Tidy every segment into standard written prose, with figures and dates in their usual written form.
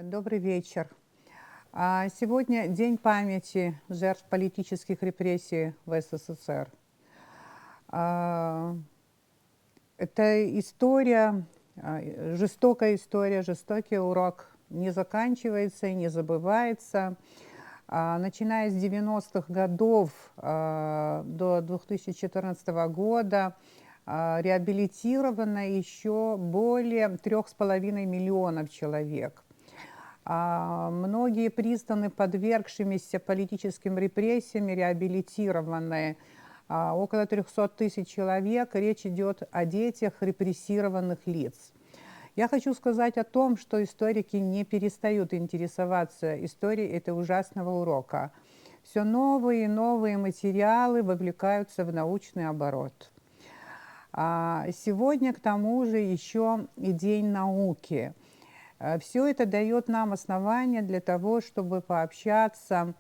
Добрый вечер. Сегодня День памяти жертв политических репрессий в СССР. А, Это история, жестокая история, жестокий урок не заканчивается и не забывается. Начиная с 90-х годов до 2014 года реабилитировано еще более 3,5 миллионов человек. Многие признаны подвергшимися политическим репрессиям, реабилитированные. Около 300 тысяч человек. Речь идет о детях репрессированных лиц. Я хочу сказать о том, что историки не перестают интересоваться историей этого ужасного урока. Все новые и новые материалы вовлекаются в научный оборот. Сегодня, к тому же, еще и День науки. Все это дает нам основания для того, чтобы пообщаться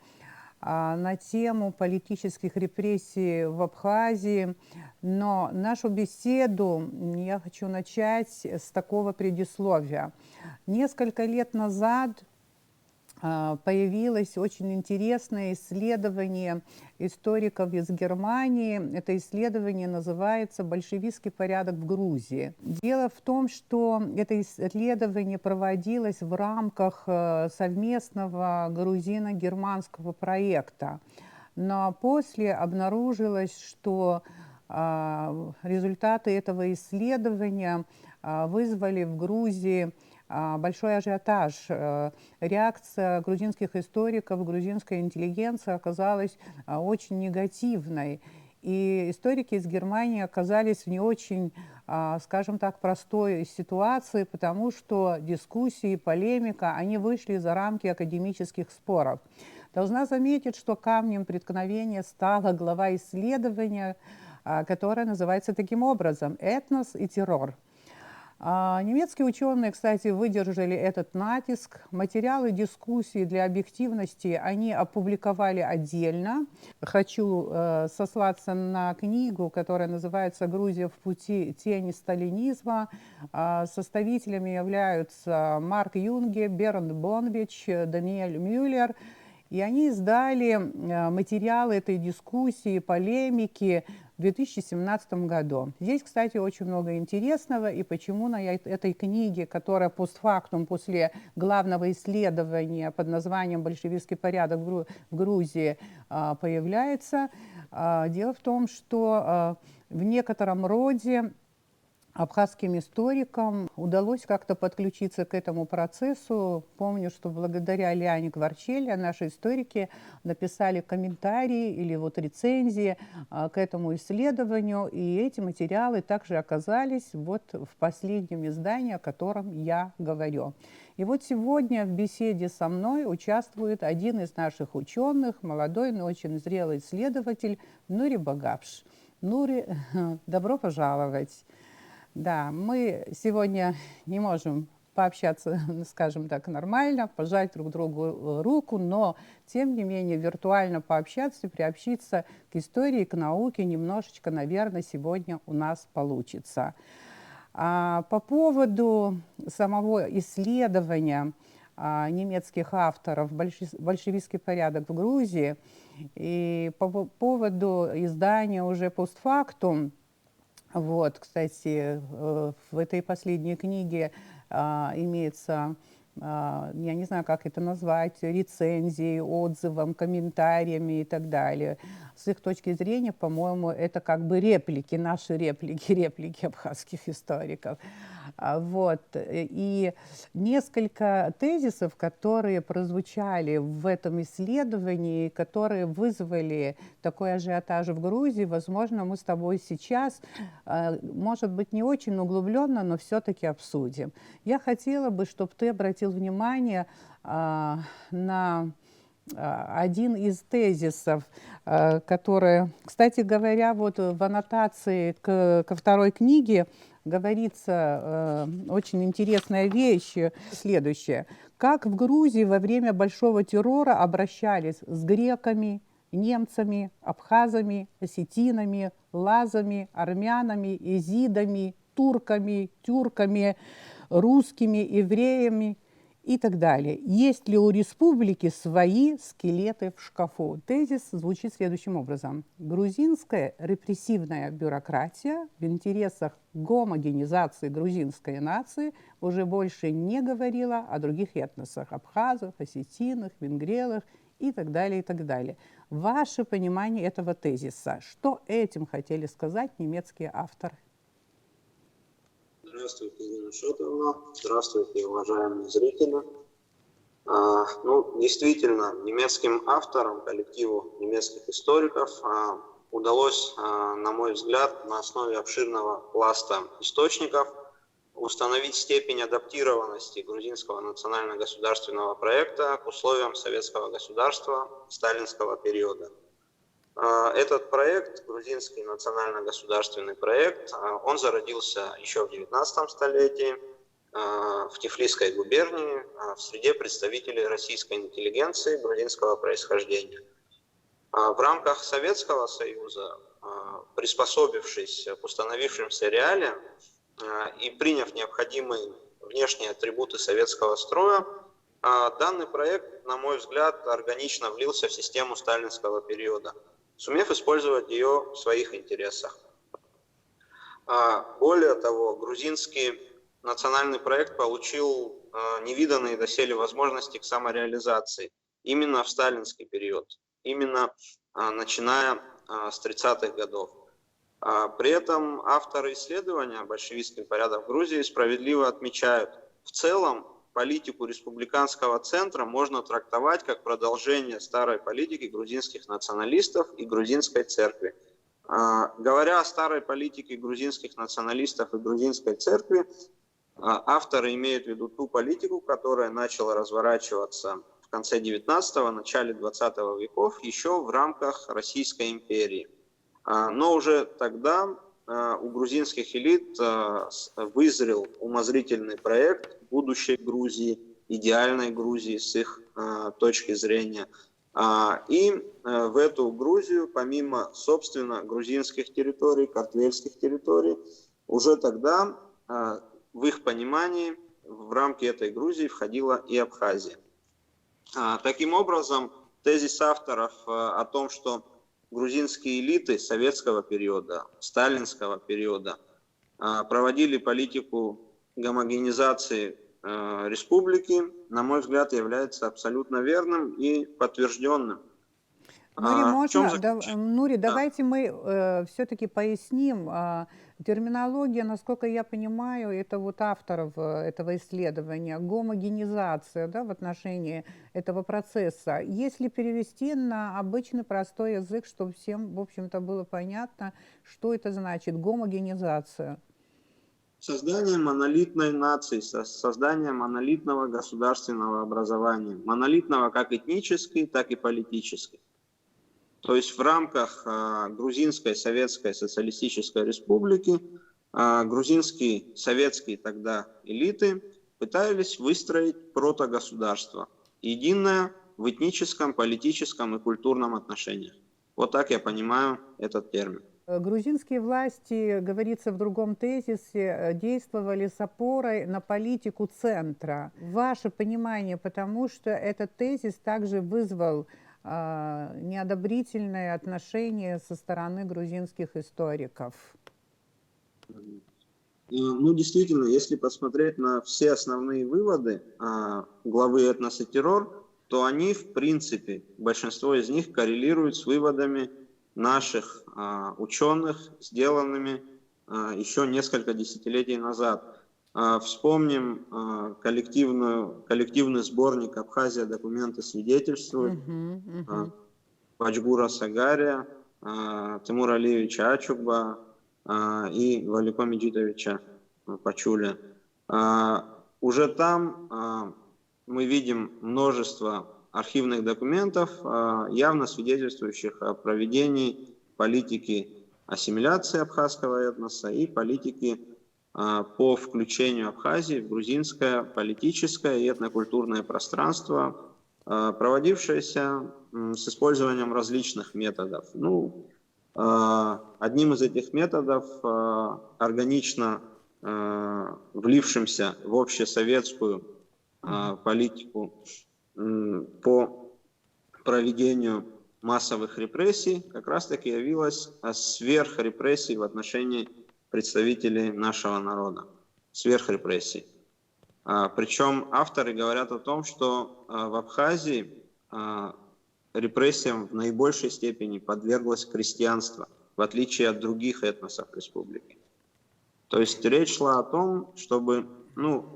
на тему политических репрессий в Абхазии. Но нашу беседу я хочу начать с такого предисловия. Несколько лет назад появилось очень интересное исследование историков из Германии. Это исследование называется «Большевистский порядок в Грузии». Дело в том, что это исследование проводилось в рамках совместного грузино-германского проекта. Но после обнаружилось, что результаты этого исследования вызвали в Грузии большой ажиотаж. Реакция грузинских историков, грузинской интеллигенции оказалась очень негативной. И историки из Германии оказались в не очень, скажем так, простой ситуации, потому что дискуссии, полемика, они вышли за рамки академических споров. Должна заметить, что камнем преткновения стала глава исследования, которая называется таким образом «Этнос и террор». Немецкие ученые, кстати, выдержали этот натиск. Материалы дискуссии для объективности они опубликовали отдельно. Хочу сослаться на книгу, которая называется «Грузия в пути. Тени сталинизма». Составителями являются Марк Юнге, Бернд Бонвич, Даниэль Мюллер. И они издали материалы этой дискуссии, полемики в 2017 году. Здесь, кстати, очень много интересного, и почему на этой книге, которая постфактум, после главного исследования под названием «Большевистский порядок в Грузии» появляется. Дело в том, что в некотором роде абхазским историкам удалось как-то подключиться к этому процессу. Помню, что благодаря Лиане Кварчелли наши историки написали комментарии или рецензии к этому исследованию, и эти материалы также оказались в последнем издании, о котором я говорю. И сегодня в беседе со мной участвует один из наших ученых, молодой, но очень зрелый исследователь Нури Багапш. Нури, добро пожаловать. Да, мы сегодня не можем пообщаться, скажем так, нормально, пожать друг другу руку, но, тем не менее, виртуально пообщаться и приобщиться к истории, к науке немножечко, наверное, сегодня у нас получится. По поводу самого исследования немецких авторов «Большевистский порядок в Грузии» и по поводу издания уже постфактум, кстати, в этой последней книге имеется, я не знаю, как это назвать, рецензии, отзывам, комментариями и так далее. С их точки зрения, по-моему, это как бы реплики, наши реплики абхазских историков. И несколько тезисов, которые прозвучали в этом исследовании, которые вызвали такой ажиотаж в Грузии, возможно, мы с тобой сейчас, может быть, не очень углубленно, но все-таки обсудим. Я хотела бы, чтобы ты обратил внимание на один из тезисов, который, кстати говоря, в аннотации ко второй книге говорится очень интересная вещь, следующая. Как в Грузии во время большого террора обращались с греками, немцами, абхазами, осетинами, лазами, армянами, изидами, турками, тюрками, русскими, евреями и так далее. Есть ли у республики свои скелеты в шкафу? Тезис звучит следующим образом. Грузинская репрессивная бюрократия в интересах гомогенизации грузинской нации уже больше не говорила о других этносах – абхазах, осетинах, венгрелах и так далее, и так далее. Ваше понимание этого тезиса. Что этим хотели сказать немецкие авторы? Здравствуйте, Ирина Шотовна. Здравствуйте, уважаемые зрители. Действительно, немецким авторам, коллективу немецких историков удалось, на мой взгляд, на основе обширного пласта источников установить степень адаптированности грузинского национально-государственного проекта к условиям советского государства сталинского периода. Этот проект, грузинский национально-государственный проект, он зародился еще в 19 столетии в Тифлисской губернии в среде представителей российской интеллигенции грузинского происхождения. В рамках Советского Союза, приспособившись к установившимся реалиям и приняв необходимые внешние атрибуты советского строя, данный проект, на мой взгляд, органично влился в систему сталинского периода, сумев использовать ее в своих интересах. Более того, грузинский национальный проект получил невиданные доселе возможности к самореализации именно в сталинский период, именно начиная с 30-х годов. При этом авторы исследования «Большевистский порядок в Грузии» справедливо отмечают, в целом политику республиканского центра можно трактовать как продолжение старой политики грузинских националистов и грузинской церкви. Говоря о старой политике грузинских националистов и грузинской церкви, авторы имеют в виду ту политику, которая начала разворачиваться в конце 19-го, начале 20 веков, еще в рамках Российской империи. Но уже тогда у грузинских элит вызрел умозрительный проект будущей Грузии, идеальной Грузии с их точки зрения. И в эту Грузию, помимо, собственно, грузинских территорий, картвельских территорий, уже тогда, в их понимании, в рамки этой Грузии входила и Абхазия. Таким образом, тезис авторов о том, что грузинские элиты советского периода, сталинского периода проводили политику гомогенизации республики, на мой взгляд, является абсолютно верным и подтвержденным. Нури, давайте мы все-таки поясним. Терминология, насколько я понимаю, это вот авторов этого исследования, гомогенизация, да, в отношении этого процесса. Если перевести на обычный простой язык, чтобы всем, в общем-то, было понятно, что это значит, гомогенизация. Создание монолитной нации, создание монолитного государственного образования, монолитного как этнически, так и политически. То есть в рамках Грузинской Советской Социалистической Республики грузинские советские тогда элиты пытались выстроить протогосударство, единое в этническом, политическом и культурном отношениях. Вот так я понимаю этот термин. Грузинские власти, говорится в другом тезисе, действовали с опорой на политику центра. Ваше понимание, потому что этот тезис также вызвал неодобрительное отношение со стороны грузинских историков. Действительно, если посмотреть на все основные выводы главы «Этнос и террор», то они, в принципе, большинство из них коррелируют с выводами наших ученых, сделанными еще несколько десятилетий назад. Вспомним коллективный сборник «Абхазия. Документы свидетельствуют» Бачгура Сагария, Тимура Алиевича Ачугба и Валико Меджидовича Пачуля. Уже там мы видим множество архивных документов, явно свидетельствующих о проведении политики ассимиляции абхазского этноса и политики по включению Абхазии в грузинское политическое и этнокультурное пространство, проводившееся с использованием различных методов. Одним из этих методов, органично влившимся в общесоветскую политику по проведению массовых репрессий, как раз-таки явилась сверхрепрессий в отношении представителей нашего народа. Сверхрепрессий. Причем авторы говорят о том, что в Абхазии репрессиям в наибольшей степени подверглось крестьянство, в отличие от других этносов республики. То есть речь шла о том, чтобы,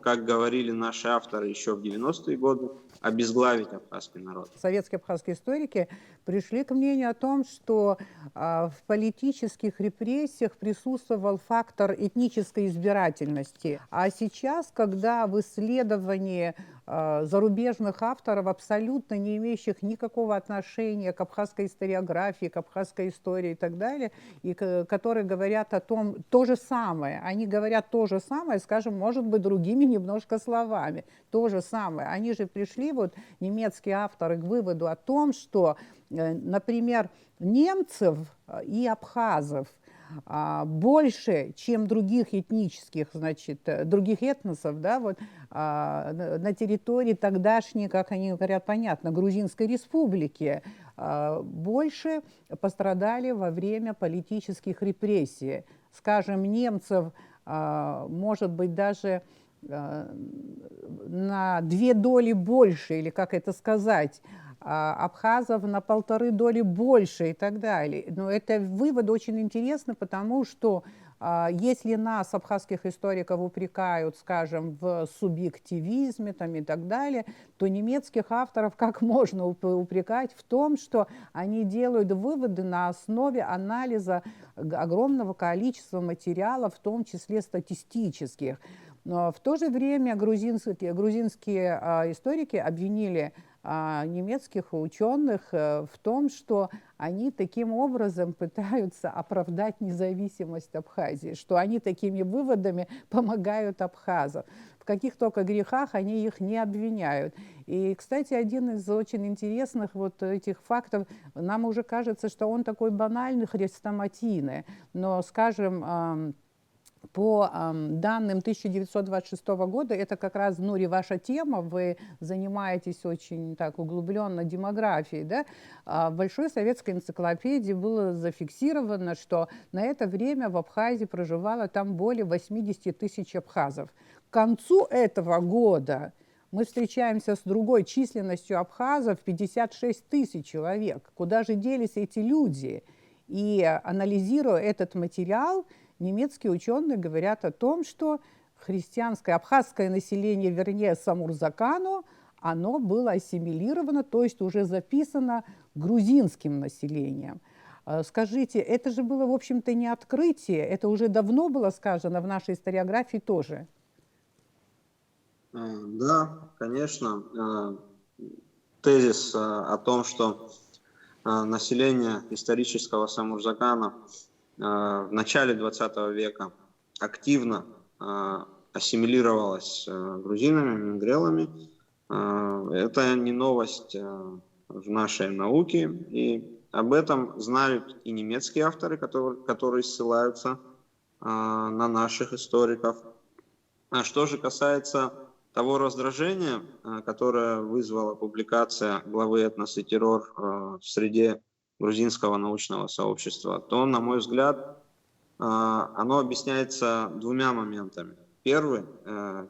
как говорили наши авторы еще в 90-е годы, обезглавить абхазский народ. Советские абхазские историки пришли к мнению о том, что в политических репрессиях присутствовал фактор этнической избирательности. А сейчас, когда в исследовании зарубежных авторов, абсолютно не имеющих никакого отношения к абхазской историографии, к абхазской истории и так далее, и которые говорят о том, то же самое, они говорят то же самое, скажем, может быть, другими немножко словами, то же самое. Они же пришли, вот немецкие авторы, к выводу о том, что, например, немцев и абхазов больше, чем других этнических, значит, других этносов, да, вот, на территории тогдашней, как они говорят, понятно, Грузинской республики, больше пострадали во время политических репрессий. Скажем, немцев, может быть, даже на 2 доли больше, или как это сказать, абхазов на 1,5 доли больше и так далее. Но это вывод очень интересный, потому что если нас, абхазских историков, упрекают, скажем, в субъективизме там, и так далее, то немецких авторов как можно упрекать в том, что они делают выводы на основе анализа огромного количества материалов, в том числе статистических. Но в то же время грузинские историки обвинили немецких ученых в том, что они таким образом пытаются оправдать независимость Абхазии, что они такими выводами помогают абхазам. В каких только грехах они их не обвиняют. И, кстати, один из очень интересных вот этих фактов, нам уже кажется, что он такой банальный, хрестоматийный, но, скажем, по данным 1926 года, это как раз, Нури, ваша тема, вы занимаетесь очень так углубленно демографией, да? В Большой советской энциклопедии было зафиксировано, что на это время в Абхазии проживало там более 80 тысяч абхазов. К концу этого года мы встречаемся с другой численностью абхазов, 56 тысяч человек. Куда же делись эти люди? И анализируя этот материал, немецкие ученые говорят о том, что христианское, абхазское население, вернее, Самурзакану, оно было ассимилировано, то есть уже записано грузинским населением. Скажите, это же было, в общем-то, не открытие, это уже давно было сказано в нашей историографии тоже? Да, конечно. Тезис о том, что население исторического Самурзакана в начале 20 века активно ассимилировалось грузинами, мингрелами. Это не новость в нашей науке, и об этом знают и немецкие авторы, которые ссылаются на наших историков. А что же касается того раздражения, которое вызвала публикация главы «Этнос и террор» в среде грузинского научного сообщества, то, на мой взгляд, оно объясняется 2 моментами. Первый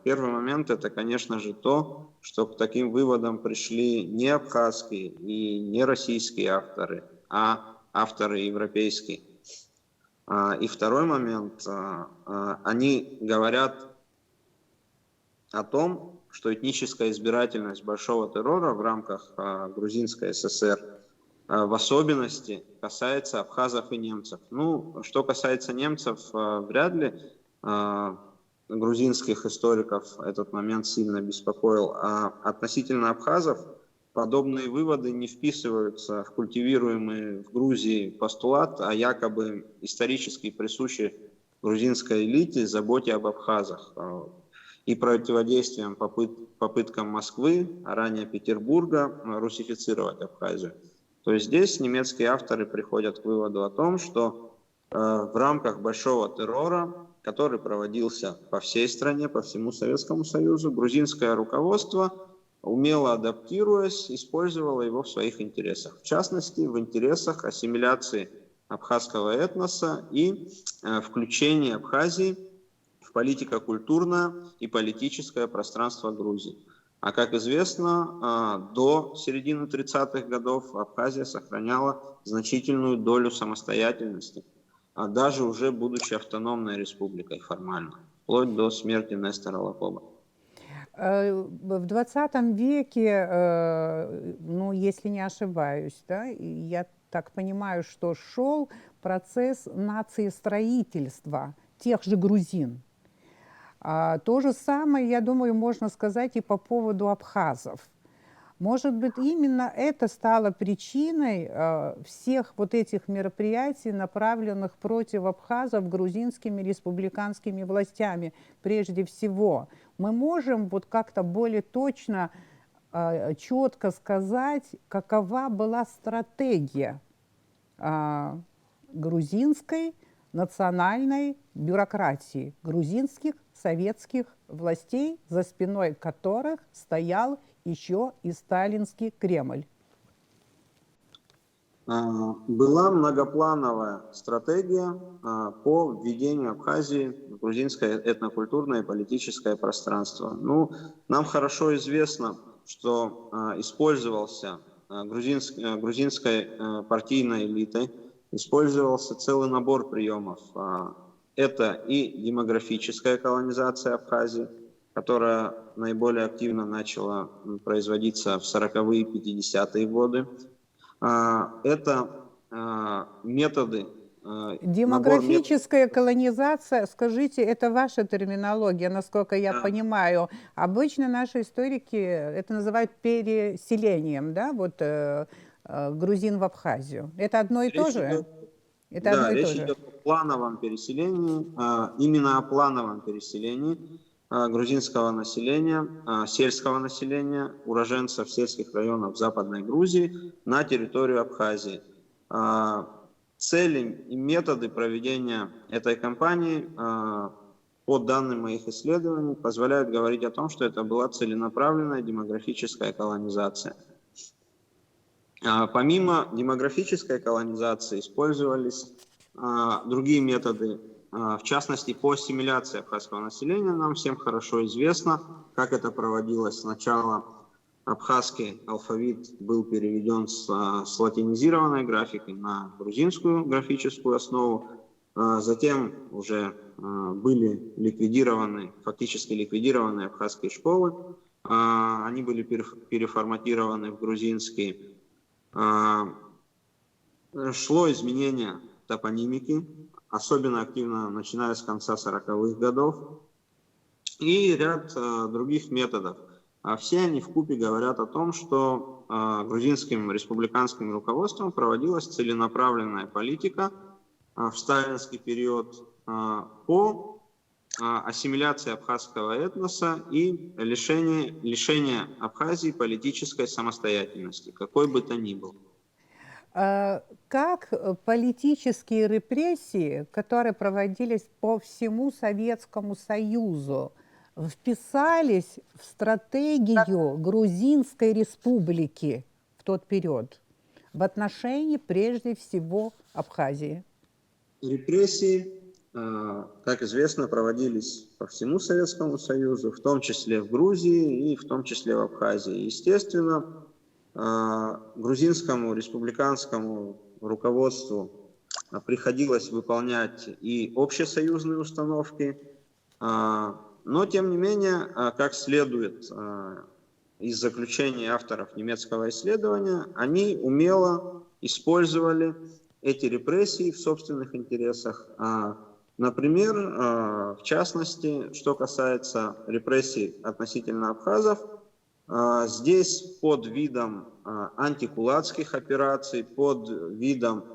момент – это, конечно же, то, что к таким выводам пришли не абхазские и не российские авторы, а авторы европейские. И второй момент – они говорят о том, что этническая избирательность большого террора в рамках Грузинской ССР в особенности касается абхазов и немцев. Что касается немцев, вряд ли грузинских историков этот момент сильно беспокоил. А относительно абхазов подобные выводы не вписываются в культивируемый в Грузии постулат о якобы исторически присущей грузинской элите заботе об абхазах и противодействием попыткам Москвы, а ранее Петербурга, русифицировать Абхазию. То есть здесь немецкие авторы приходят к выводу о том, что в рамках большого террора который проводился по всей стране, по всему Советскому Союзу. Грузинское руководство, умело адаптируясь, использовало его в своих интересах. В частности, в интересах ассимиляции абхазского этноса и включения Абхазии в политико-культурное и политическое пространство Грузии. А как известно, до середины 30-х годов Абхазия сохраняла значительную долю самостоятельности, даже уже будучи автономной республикой формально, вплоть до смерти Нестора Лакоба. В 20 веке, ну, если не ошибаюсь, да, я так понимаю, что шел процесс нациестроительства тех же грузин. То же самое, я думаю, можно сказать и по поводу абхазов. Может быть, именно это стало причиной всех вот этих мероприятий, направленных против абхазов грузинскими республиканскими властями прежде всего. Мы можем вот как-то более точно, четко сказать, какова была стратегия грузинской национальной бюрократии, грузинских советских властей, за спиной которых стоял еще и сталинский Кремль. Была многоплановая стратегия по введению Абхазии в грузинское этнокультурное и политическое пространство. Ну, нам хорошо известно, что использовался грузинской партийной элитой, использовался целый набор приемов. Это и демографическая колонизация Абхазии, которая наиболее активно начала производиться в 40-е и 50-е годы. Это методы... Демографическая колонизация, скажите, это ваша терминология, насколько я понимаю. Обычно наши историки это называют переселением, да, вот грузин в Абхазию. Это одно и то же? Речь идет о плановом переселении, именно о плановом переселении грузинского населения, сельского населения, уроженцев сельских районов Западной Грузии на территорию Абхазии. Цели и методы проведения этой кампании, по данным моих исследований, позволяют говорить о том, что это была целенаправленная демографическая колонизация. Помимо демографической колонизации использовались другие методы, в частности по ассимиляции абхазского населения. Нам всем хорошо известно, как это проводилось. Сначала абхазский алфавит был переведен с латинизированной графикой на грузинскую графическую основу, затем уже были ликвидированы, фактически ликвидированы абхазские школы, они были переформатированы в грузинские. Шло изменение топонимики, особенно активно начиная с конца 40-х годов, и ряд других методов. Все они вкупе говорят о том, что грузинским республиканским руководством проводилась целенаправленная политика в сталинский период по ассимиляции абхазского этноса и лишение Абхазии политической самостоятельности, какой бы то ни был. Как политические репрессии, которые проводились по всему Советскому Союзу, вписались в стратегию Грузинской республики в тот период в отношении, прежде всего, Абхазии? Репрессии, как известно, проводились по всему Советскому Союзу, в том числе в Грузии и в том числе в Абхазии. Естественно, грузинскому республиканскому руководству приходилось выполнять и общесоюзные установки, но, тем не менее, как следует из заключений авторов немецкого исследования, они умело использовали эти репрессии в собственных интересах. Например, в частности, что касается репрессий относительно абхазов, здесь под видом антикулацких операций, под видом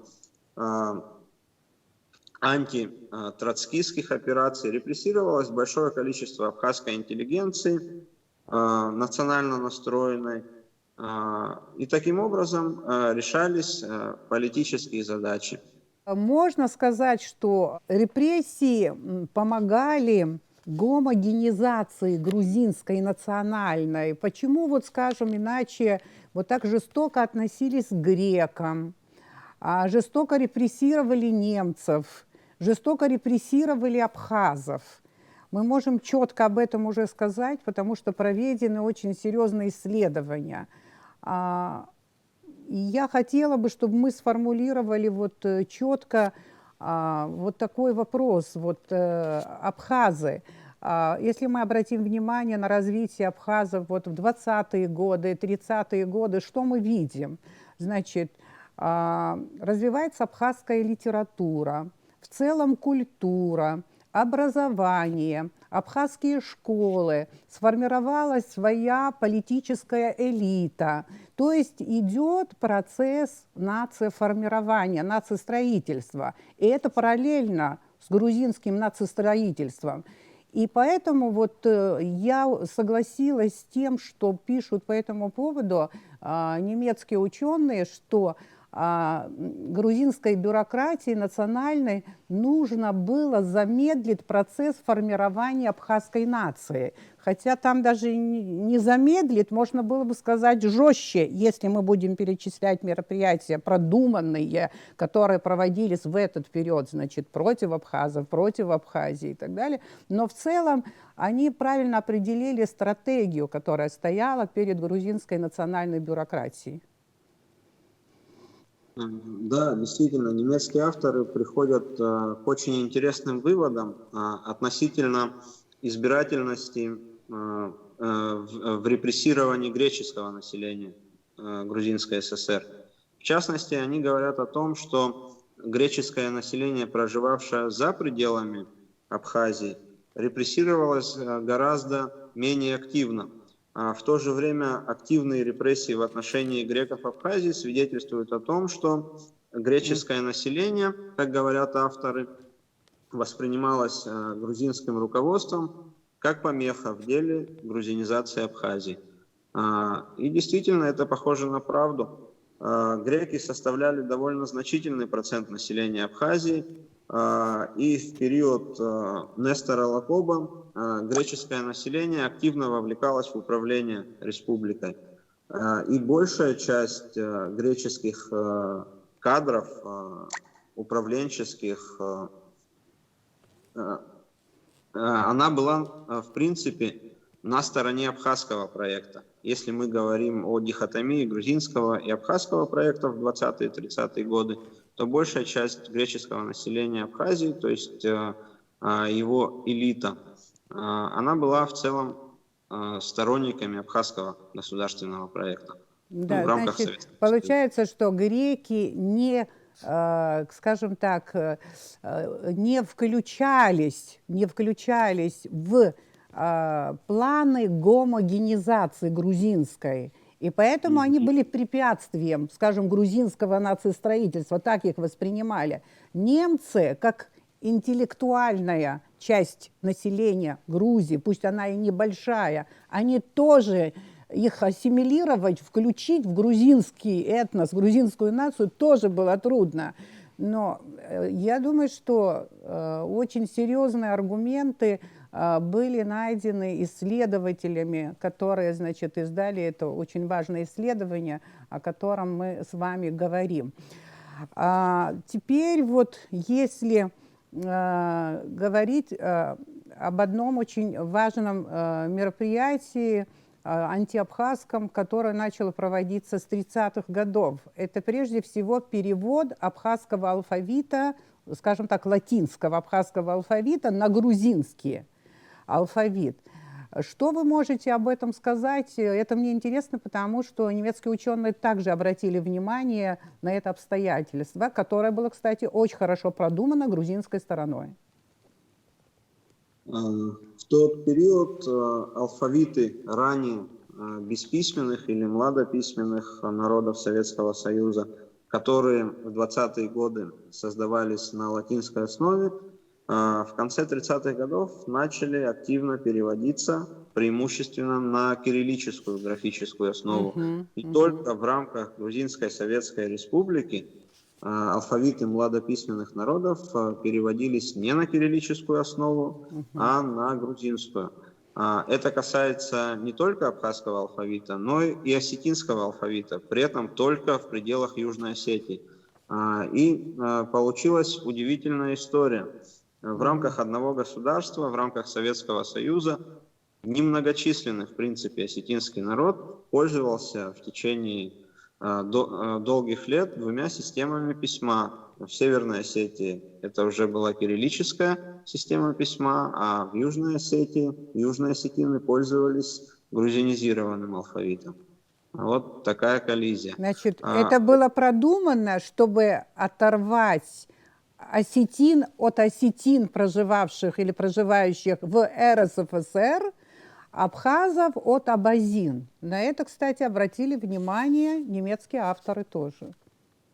антитроцкистских операций репрессировалось большое количество абхазской интеллигенции, национально настроенной, и таким образом решались политические задачи. Можно сказать, что репрессии помогали гомогенизации грузинской национальной. Почему, вот скажем, иначе вот так жестоко относились к грекам, жестоко репрессировали немцев, жестоко репрессировали абхазов? Мы можем четко об этом уже сказать, потому что проведены очень серьезные исследования. И я хотела бы, чтобы мы сформулировали вот четко вот такой вопрос. Вот абхазы. Если мы обратим внимание на развитие абхазов вот в 20-е годы, 30-е годы, что мы видим? Значит, развивается абхазская литература, в целом культура, образование, абхазские школы, сформировалась своя политическая элита. То есть идет процесс нациеформирования, нациестроительства. И это параллельно с грузинским нациестроительством. И поэтому вот я согласилась с тем, что пишут по этому поводу немецкие ученые, что грузинской бюрократии национальной нужно было замедлить процесс формирования абхазской нации. Хотя там даже не замедлить, можно было бы сказать жестче, если мы будем перечислять мероприятия продуманные, которые проводились в этот период, значит, против абхазов, против Абхазии и так далее. Но в целом они правильно определили стратегию, которая стояла перед грузинской национальной бюрократией. Да, действительно, немецкие авторы приходят к очень интересным выводам относительно избирательности в репрессировании греческого населения Грузинской ССР. В частности, они говорят о том, что греческое население, проживавшее за пределами Абхазии, репрессировалось гораздо менее активно. В то же время активные репрессии в отношении греков Абхазии свидетельствуют о том, что греческое население, как говорят авторы, воспринималось грузинским руководством как помеха в деле грузинизации Абхазии. И действительно, это похоже на правду. Греки составляли довольно значительный процент населения Абхазии, и в период Нестора Лакоба греческое население активно вовлекалось в управление республикой. И большая часть греческих кадров, управленческих, она была, в принципе, на стороне абхазского проекта. Если мы говорим о дихотомии грузинского и абхазского проекта в 20-30-е годы, то большая часть греческого населения Абхазии, то есть его элита, она была в целом сторонниками абхазского государственного проекта. Да, в рамках значит, Советского получается, что греки не, скажем так, не включались в планы гомогенизации грузинской. И поэтому они были препятствием, скажем, грузинского нациестроительства, так их воспринимали. Немцы, как интеллектуальная часть населения Грузии, пусть она и небольшая, они тоже их ассимилировать, включить в грузинский этнос, грузинскую нацию тоже было трудно. Но я думаю, что очень серьезные аргументы были найдены исследователями, которые, значит, издали это очень важное исследование, о котором мы с вами говорим. Теперь вот если говорить об одном очень важном мероприятии антиабхазском, которое начало проводиться с 30-х годов. Это прежде всего перевод абхазского алфавита, скажем так, латинского абхазского алфавита на грузинский алфавит. Что вы можете об этом сказать? Это мне интересно, потому что немецкие ученые также обратили внимание на это обстоятельство, которое было, кстати, очень хорошо продумано грузинской стороной. В тот период алфавиты ранее бесписьменных или младописьменных народов Советского Союза, которые в 20-е годы создавались на латинской основе, в конце 30-х годов начали активно переводиться преимущественно на кириллическую графическую основу. И только в рамках Грузинской Советской Республики алфавиты младописьменных народов переводились не на кириллическую основу, а на грузинскую. Это касается не только абхазского алфавита, но и осетинского алфавита, при этом только в пределах Южной Осетии. И получилась удивительная история. В рамках одного государства, в рамках Советского Союза, немногочисленный, в принципе, осетинский народ пользовался в течение долгих лет двумя системами письма. В Северной Осетии это уже была кириллическая система письма, а в Южной Осетии южные осетины пользовались грузинизированным алфавитом. Вот такая коллизия. Значит, это было продумано, чтобы оторвать осетин от осетин, проживавших или проживающих в РСФСР, абхазов от абазин. На это, кстати, обратили внимание немецкие авторы тоже.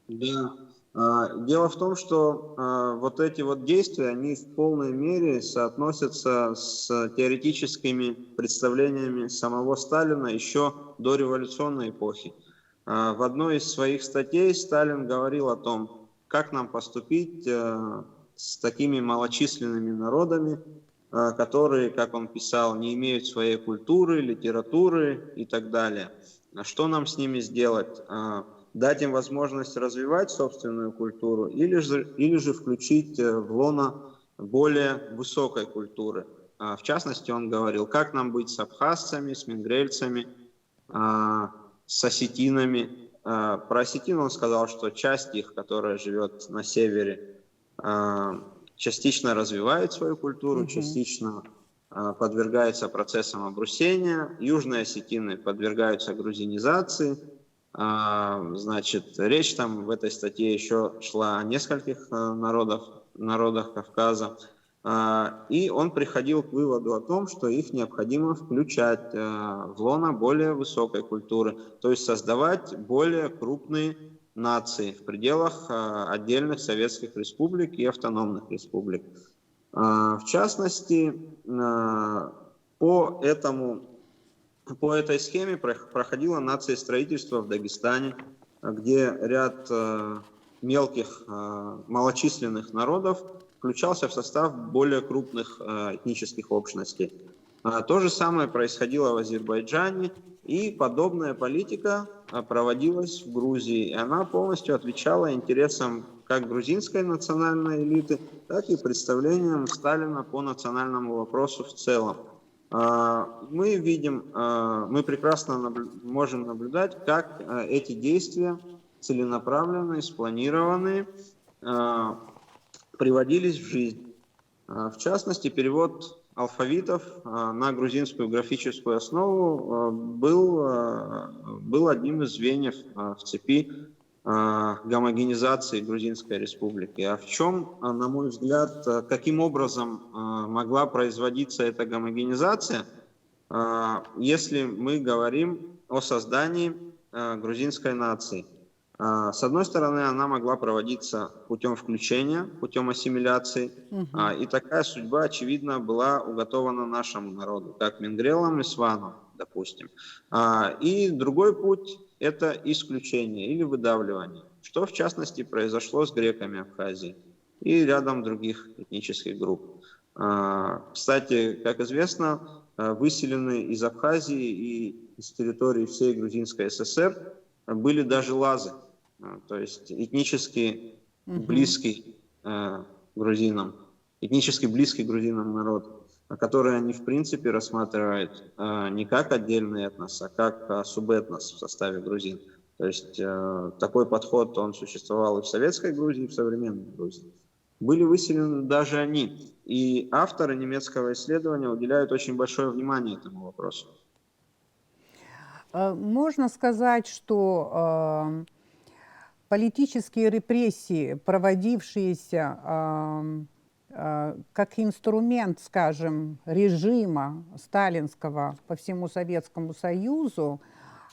Да. Дело в том, что вот эти вот действия, они в полной мере соотносятся с теоретическими представлениями самого Сталина еще до революционной эпохи. В одной из своих статей Сталин говорил о том, как нам поступить с такими малочисленными народами, которые, как он писал, не имеют своей культуры, литературы и так далее. Что нам с ними сделать? Дать им возможность развивать собственную культуру или же включить в лоно более высокой культуры. В частности, он говорил, как нам быть с абхазцами, с мингрельцами, с осетинами. Про осетин он сказал, что часть их, которая живет на севере, частично развивает свою культуру, частично подвергается процессам обрусения. Южные осетины подвергаются грузинизации. Значит, речь там в этой статье еще шла о нескольких народах Кавказа. И он приходил к выводу о том, что их необходимо включать в лоно более высокой культуры, то есть создавать более крупные нации в пределах отдельных советских республик и автономных республик. В частности, по этой схеме проходило нациестроительство в Дагестане, где ряд мелких, малочисленных народов включался в состав более крупных этнических общностей. То же самое происходило в Азербайджане, и подобная политика проводилась в Грузии. И она полностью отвечала интересам как грузинской национальной элиты, так и представлениям Сталина по национальному вопросу в целом. Мы видим, мы прекрасно можем наблюдать, как эти действия целенаправленные, спланированные, приводились в жизнь. В частности, перевод алфавитов на грузинскую графическую основу был одним из звеньев в цепи гомогенизации Грузинской республики. А в чем, на мой взгляд, каким образом могла производиться эта гомогенизация, если мы говорим о создании грузинской нации? С одной стороны, она могла проводиться путем включения, путем ассимиляции, и такая судьба, очевидно, была уготована нашему народу, как мингрелам и сванам, допустим. И другой путь – это исключение или выдавливание, что, в частности, произошло с греками Абхазии и рядом других этнических групп. Кстати, как известно, выселены из Абхазии и из территории всей Грузинской ССР были даже лазы, то есть этнически близкий грузинам, этнически близкий грузинам народ, который они в принципе рассматривают не как отдельный этнос, а как субэтнос в составе грузин. То есть такой подход, он существовал и в советской Грузии, и в современной Грузии. Были выселены даже они. И авторы немецкого исследования уделяют очень большое внимание этому вопросу. Можно сказать, что политические репрессии, проводившиеся как инструмент, скажем, режима сталинского по всему Советскому Союзу,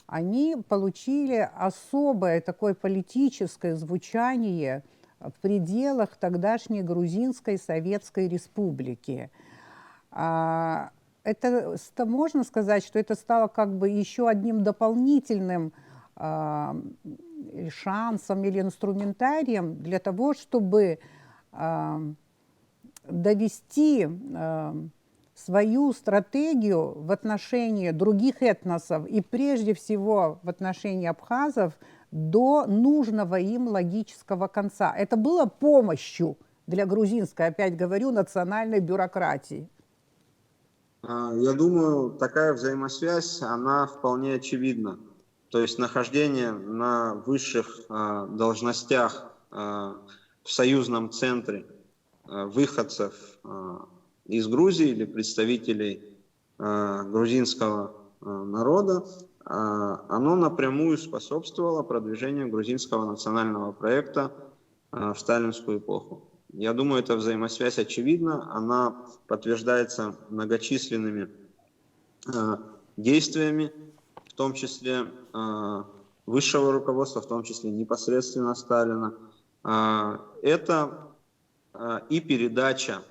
они получили особое такое политическое звучание в пределах тогдашней Грузинской Советской Республики. Это можно сказать, что это стало как бы еще одним дополнительным шансом или инструментарием для того, чтобы довести свою стратегию в отношении других этносов и прежде всего в отношении абхазов до нужного им логического конца. Это было помощью для грузинской, опять говорю, национальной бюрократии. Я думаю, такая взаимосвязь, она вполне очевидна. То есть нахождение на высших должностях в союзном центре выходцев из Грузии или представителей грузинского народа, оно напрямую способствовало продвижению грузинского национального проекта в сталинскую эпоху. Я думаю, эта взаимосвязь очевидна, она подтверждается многочисленными действиями, в том числе высшего руководства, в том числе непосредственно Сталина. Это и передача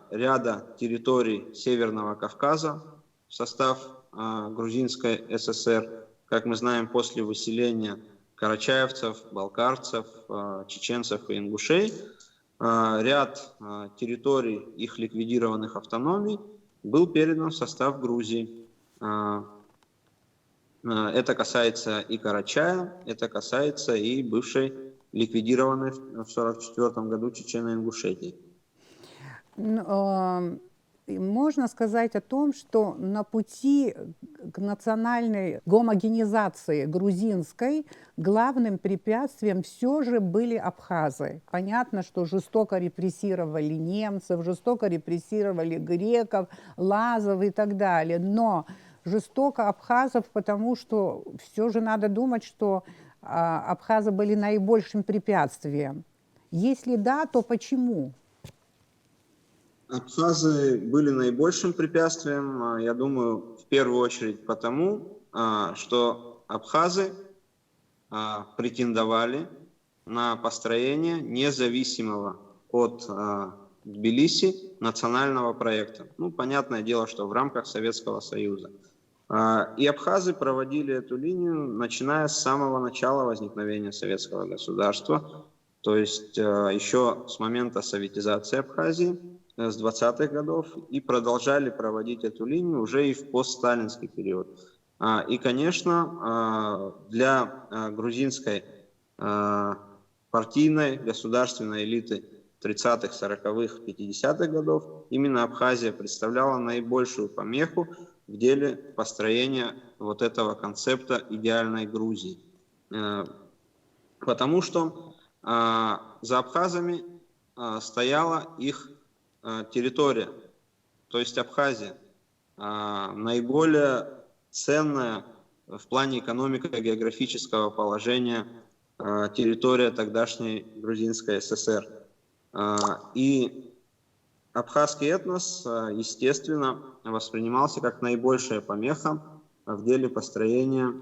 ряда территорий Северного Кавказа в состав Грузинской ССР. Как мы знаем, после выселения карачаевцев, балкарцев, чеченцев и ингушей, ряд территорий их ликвидированных автономий был передан в состав Грузии. Это касается и Карачая, это касается и бывшей ликвидированной в 1944 году Чечено-Ингушетии. Можно сказать о том, что на пути к национальной гомогенизации грузинской главным препятствием все же были абхазы. Понятно, что жестоко репрессировали немцев, жестоко репрессировали греков, лазов и так далее. Но жестоко абхазов, потому что все же надо думать, что абхазы были наибольшим препятствием. Если да, то почему? Абхазы были наибольшим препятствием, я думаю, в первую очередь потому, что абхазы претендовали на построение независимого от Тбилиси национального проекта. Ну, понятное дело, что в рамках Советского Союза. И абхазы проводили эту линию, начиная с самого начала возникновения советского государства, то есть еще с момента советизации Абхазии, с 20-х годов, и продолжали проводить эту линию уже и в постсталинский период. И, конечно, для грузинской партийной государственной элиты 30-х, 40-х, 50-х годов именно Абхазия представляла наибольшую помеху в деле построения вот этого концепта идеальной Грузии. Потому что за абхазами стояла их территория, то есть Абхазия, наиболее ценная в плане экономико-географического положения территория тогдашней Грузинской ССР. И абхазский этнос, естественно, воспринимался как наибольшая помеха в деле построения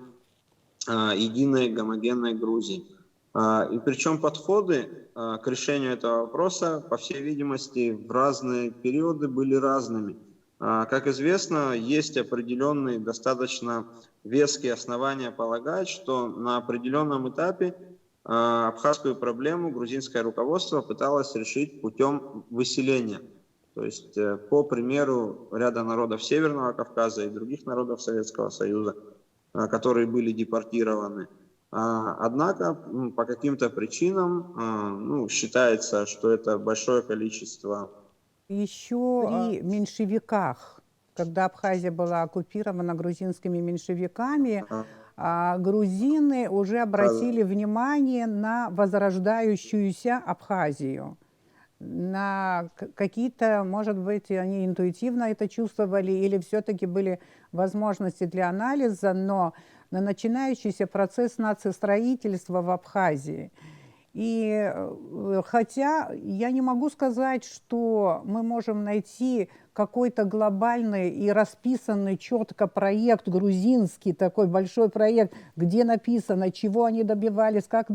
единой гомогенной Грузии. И причем подходы к решению этого вопроса, по всей видимости, в разные периоды были разными. Как известно, есть определенные достаточно веские основания полагать, что на определенном этапе абхазскую проблему грузинское руководство пыталось решить путем выселения. То есть, по примеру ряда народов Северного Кавказа и других народов Советского Союза, которые были депортированы. Однако по каким-то причинам считается, что это большое количество. Еще при меньшевиках, когда Абхазия была оккупирована грузинскими меньшевиками, грузины уже обратили внимание на возрождающуюся Абхазию. На какие-то, может быть, они интуитивно это чувствовали, или все-таки были возможности для анализа, но на начинающийся процесс нациостроительства в Абхазии. И хотя я не могу сказать, что мы можем найти какой-то глобальный и расписанный четко проект грузинский, такой большой проект, где написано, чего они добивались, как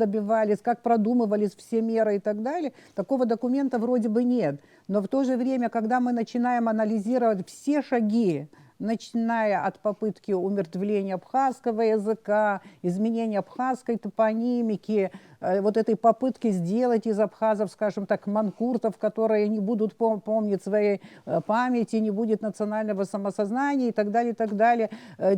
продумывались все меры и так далее, такого документа вроде бы нет. Но в то же время, когда мы начинаем анализировать все шаги начиная от попытки умертвления абхазского языка, изменения абхазской топонимики, вот этой попытки сделать из абхазов, скажем так, манкуртов, которые не будут помнить своей памяти, не будет национального самосознания и так далее, и так далее.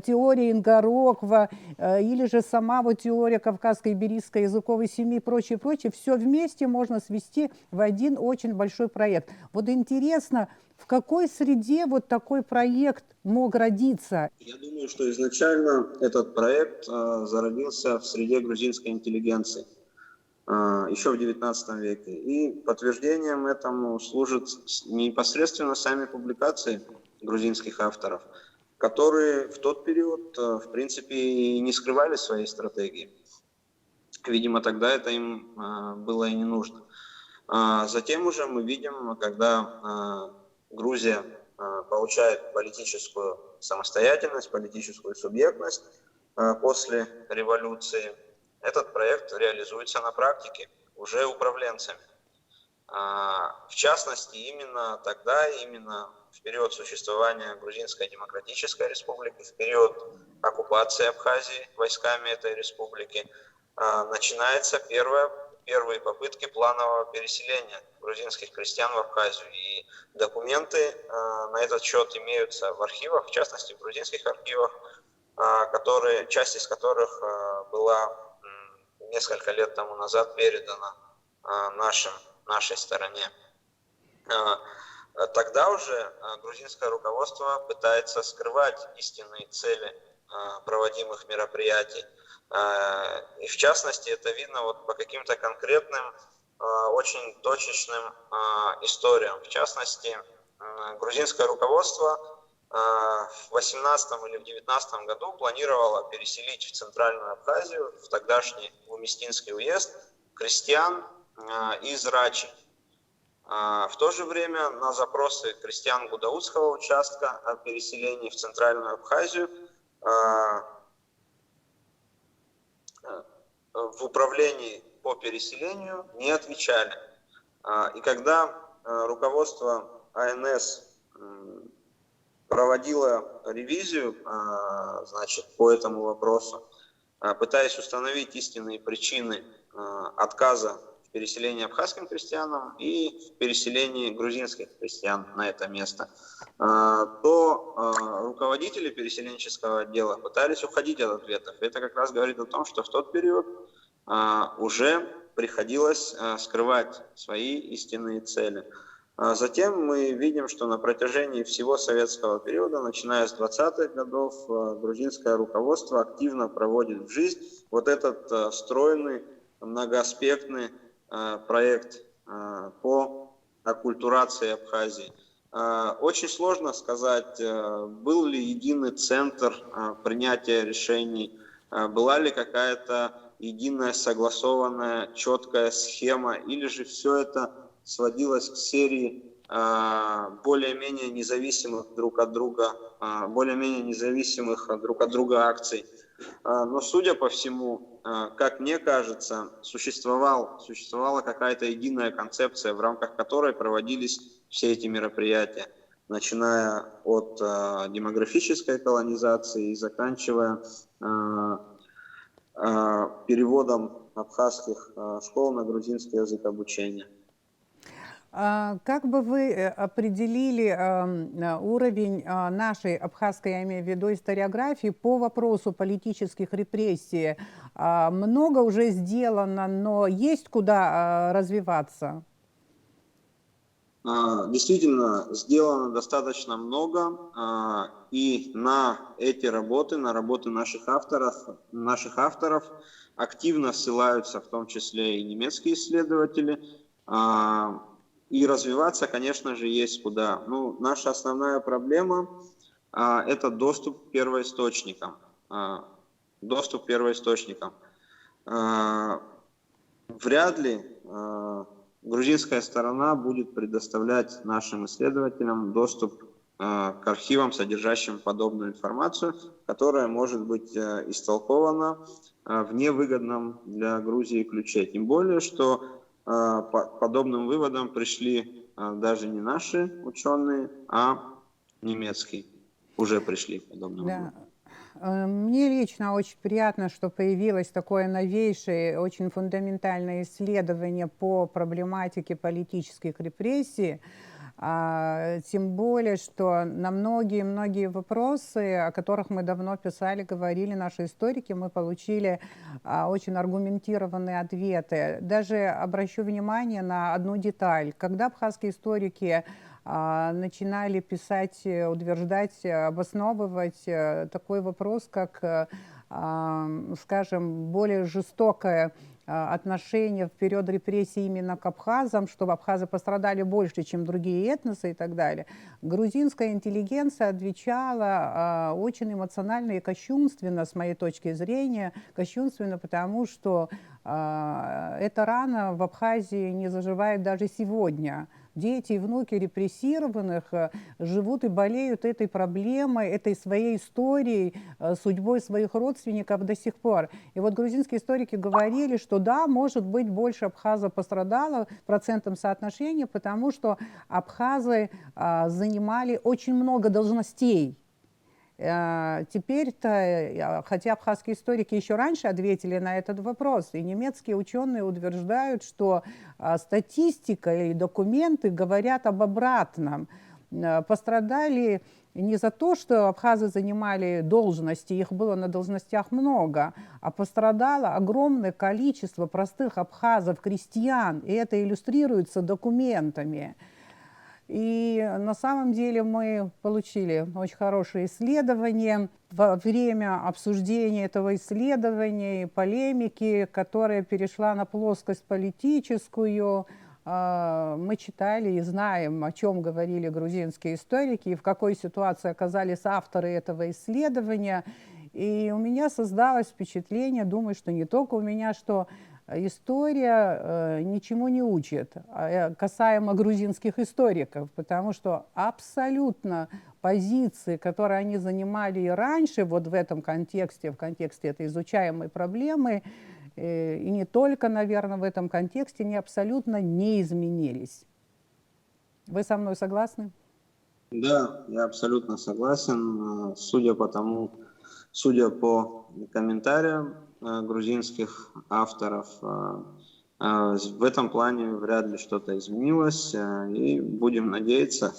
Теория Ингороква или же сама вот теория кавказской берийской языковой семьи и прочее, прочее, все вместе можно свести в один очень большой проект. Вот интересно, в какой среде вот такой проект мог родиться? Я думаю, что изначально этот проект зародился в среде грузинской интеллигенции еще в XIX веке. И подтверждением этому служат непосредственно сами публикации грузинских авторов, которые в тот период, в принципе, и не скрывали своей стратегии. Видимо, тогда это им было и не нужно. Затем уже мы видим, когда Грузия получает политическую самостоятельность, политическую субъектность после революции, этот проект реализуется на практике уже управленцами. В частности, именно тогда, именно в период существования Грузинской Демократической Республики, в период оккупации Абхазии войсками этой республики, начинаются первые попытки планового переселения грузинских крестьян в Абхазию. И документы на этот счет имеются в архивах, в частности в грузинских архивах, часть из которых была несколько лет тому назад передана нашей стороне. Тогда уже грузинское руководство пытается скрывать истинные цели проводимых мероприятий. И в частности это видно вот по каким-то конкретным, очень точечным историям. В частности, грузинское руководство в 18 или в 19 году планировало переселить в Центральную Абхазию, в тогдашний Умистинский уезд, крестьян из Рачи. В то же время на запросы крестьян Гудаутского участка о переселении в Центральную Абхазию в управлении по переселению не отвечали. И когда руководство АНС проводило ревизию, по этому вопросу, пытаясь установить истинные причины отказа в переселении абхазским крестьянам и в переселении грузинских крестьян на это место, то руководители переселенческого отдела пытались уходить от ответов. Это как раз говорит о том, что в тот период уже приходилось скрывать свои истинные цели. Затем мы видим, что на протяжении всего советского периода, начиная с 20-х годов, грузинское руководство активно проводит в жизнь вот этот стройный, многоаспектный проект по оккультурации Абхазии. Очень сложно сказать, был ли единый центр принятия решений, была ли какая-то единая, согласованная, четкая схема, или же все это сводилось к серии более-менее независимых друг от друга, акций. Но, судя по всему, как мне кажется, существовала какая-то единая концепция, в рамках которой проводились все эти мероприятия, начиная от демографической колонизации и заканчивая переводом абхазских школ на грузинский язык обучения. Как бы вы определили уровень нашей абхазской, я имею в виду, историографии по вопросу политических репрессий? Много уже сделано, но есть куда развиваться? Действительно, сделано достаточно много, и на эти работы, на работы наших авторов активно ссылаются, в том числе и немецкие исследователи. И развиваться, конечно же, есть куда. Наша основная проблема – это доступ к первоисточникам. Вряд ли грузинская сторона будет предоставлять нашим исследователям доступ к архивам, содержащим подобную информацию, которая может быть истолкована в невыгодном для Грузии ключе. Тем более, что подобным выводам пришли даже не наши ученые, а немецкие. уже пришли к подобным Да. выводам. Мне лично очень приятно, что появилось такое новейшее, очень фундаментальное исследование по проблематике политических репрессий. Тем более, что на многие-многие вопросы, о которых мы давно писали, говорили наши историки, мы получили очень аргументированные ответы. Даже обращу внимание на одну деталь. Когда абхазские историки начинали писать, утверждать, обосновывать такой вопрос, как, скажем, более жестокое отношение в период репрессий именно к абхазам, что абхазы пострадали больше, чем другие этносы и так далее. Грузинская интеллигенция отвечала очень эмоционально и кощунственно, с моей точки зрения, кощунственно, потому что эта рана в Абхазии не заживает даже сегодня. Дети и внуки репрессированных живут и болеют этой проблемой, этой своей историей, судьбой своих родственников до сих пор. И вот грузинские историки говорили, что да, может быть, больше абхазов пострадало в процентном соотношении, потому что абхазы занимали очень много должностей. Теперь-то, хотя абхазские историки еще раньше ответили на этот вопрос, и немецкие ученые утверждают, что статистика и документы говорят об обратном. Пострадали не за то, что абхазы занимали должности, их было на должностях много, а пострадало огромное количество простых абхазов, крестьян, и это иллюстрируется документами. И на самом деле мы получили очень хорошее исследование. Во время обсуждения этого исследования и полемики, которая перешла на плоскость политическую, мы читали и знаем, о чем говорили грузинские историки и в какой ситуации оказались авторы этого исследования. И у меня создалось впечатление, думаю, что не только у меня, что история ничему не учит, касаемо грузинских историков, потому что абсолютно позиции, которые они занимали и раньше, вот в этом контексте, в контексте этой изучаемой проблемы, и не только, наверное, в этом контексте, они абсолютно не изменились. Вы со мной согласны? Да, я абсолютно согласен. Судя по комментариям грузинских авторов, в этом плане вряд ли что-то изменилось, и будем надеяться,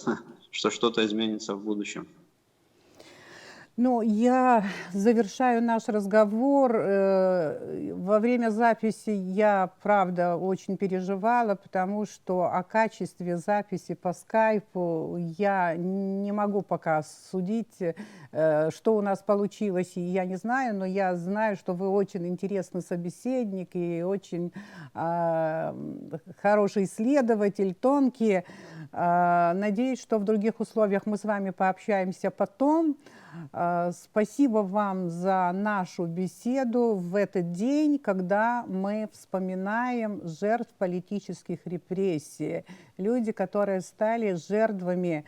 что что-то изменится в будущем. Ну, я завершаю наш разговор. Во время записи я, правда, очень переживала, потому что о качестве записи по скайпу я не могу пока судить, что у нас получилось, и я не знаю, но я знаю, что вы очень интересный собеседник и очень хороший исследователь, тонкий. Надеюсь, что в других условиях мы с вами пообщаемся потом. Спасибо вам за нашу беседу в этот день, когда мы вспоминаем жертв политических репрессий. Люди, которые стали жертвами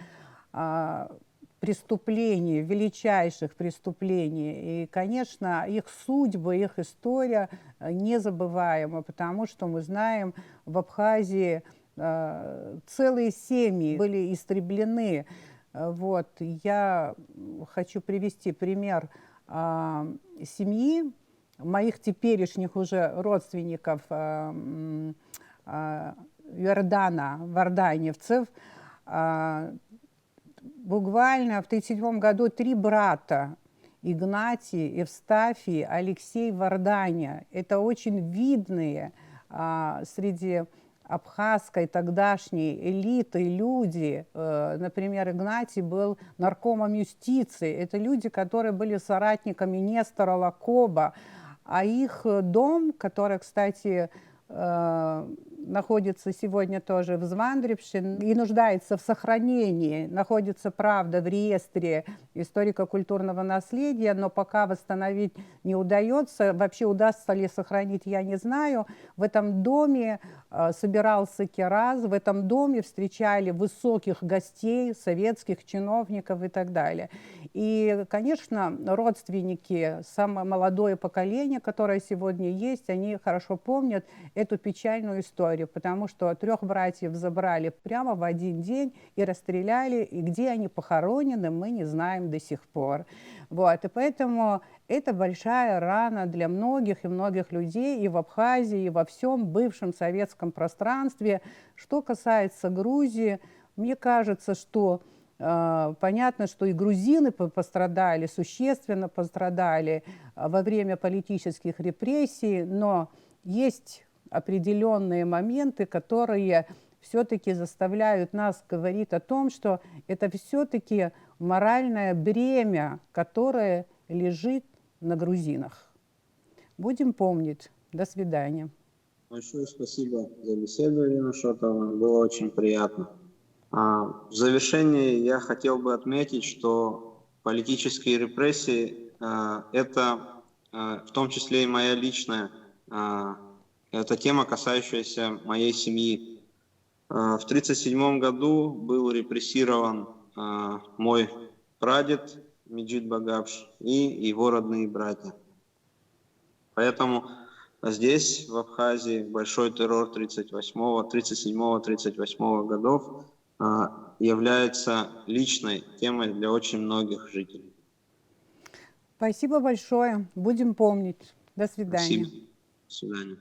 преступлений, величайших преступлений. И, конечно, их судьбы, их история незабываема, потому что мы знаем, в Абхазии целые семьи были истреблены. Вот. Я хочу привести пример семьи моих теперешних уже родственников Вердана, варданевцев. Буквально в 1937 году 3 брата: Игнатий, Евстафий, Алексей Варданя. Это очень видные среди абхазской тогдашней элиты люди. Например, Игнатий был наркомом юстиции. Это люди, которые были соратниками Нестора Лакоба. А их дом, который, кстати, находится сегодня тоже в Звандрипше и нуждается в сохранении, находится, правда, в реестре историко-культурного наследия, но пока восстановить не удается. Вообще удастся ли сохранить, я не знаю. В этом доме собирался кераз, в этом доме встречали высоких гостей, советских чиновников и так далее. И, конечно, родственники, самое молодое поколение, которое сегодня есть, они хорошо помнят эту печальную историю. говорю, потому что 3 братьев забрали прямо в один день и расстреляли, и где они похоронены, мы не знаем до сих пор. Вот, и поэтому это большая рана для многих и многих людей и в Абхазии, и во всем бывшем советском пространстве. Что касается Грузии, мне кажется, что понятно, что и грузины пострадали, существенно пострадали во время политических репрессий, но есть определенные моменты, которые все-таки заставляют нас говорить о том, что это все-таки моральное бремя, которое лежит на грузинах. Будем помнить. До свидания. Большое спасибо за беседу, Ирина Шотовна. Было очень приятно. В завершение я хотел бы отметить, что политические репрессии – это в том числе и моя личная, это тема, касающаяся моей семьи. В 1937 году был репрессирован мой прадед Меджид Багапш и его родные братья. Поэтому здесь, в Абхазии, большой террор 37-38 годов является личной темой для очень многих жителей. Спасибо большое. Будем помнить. До свидания. Спасибо. До свидания.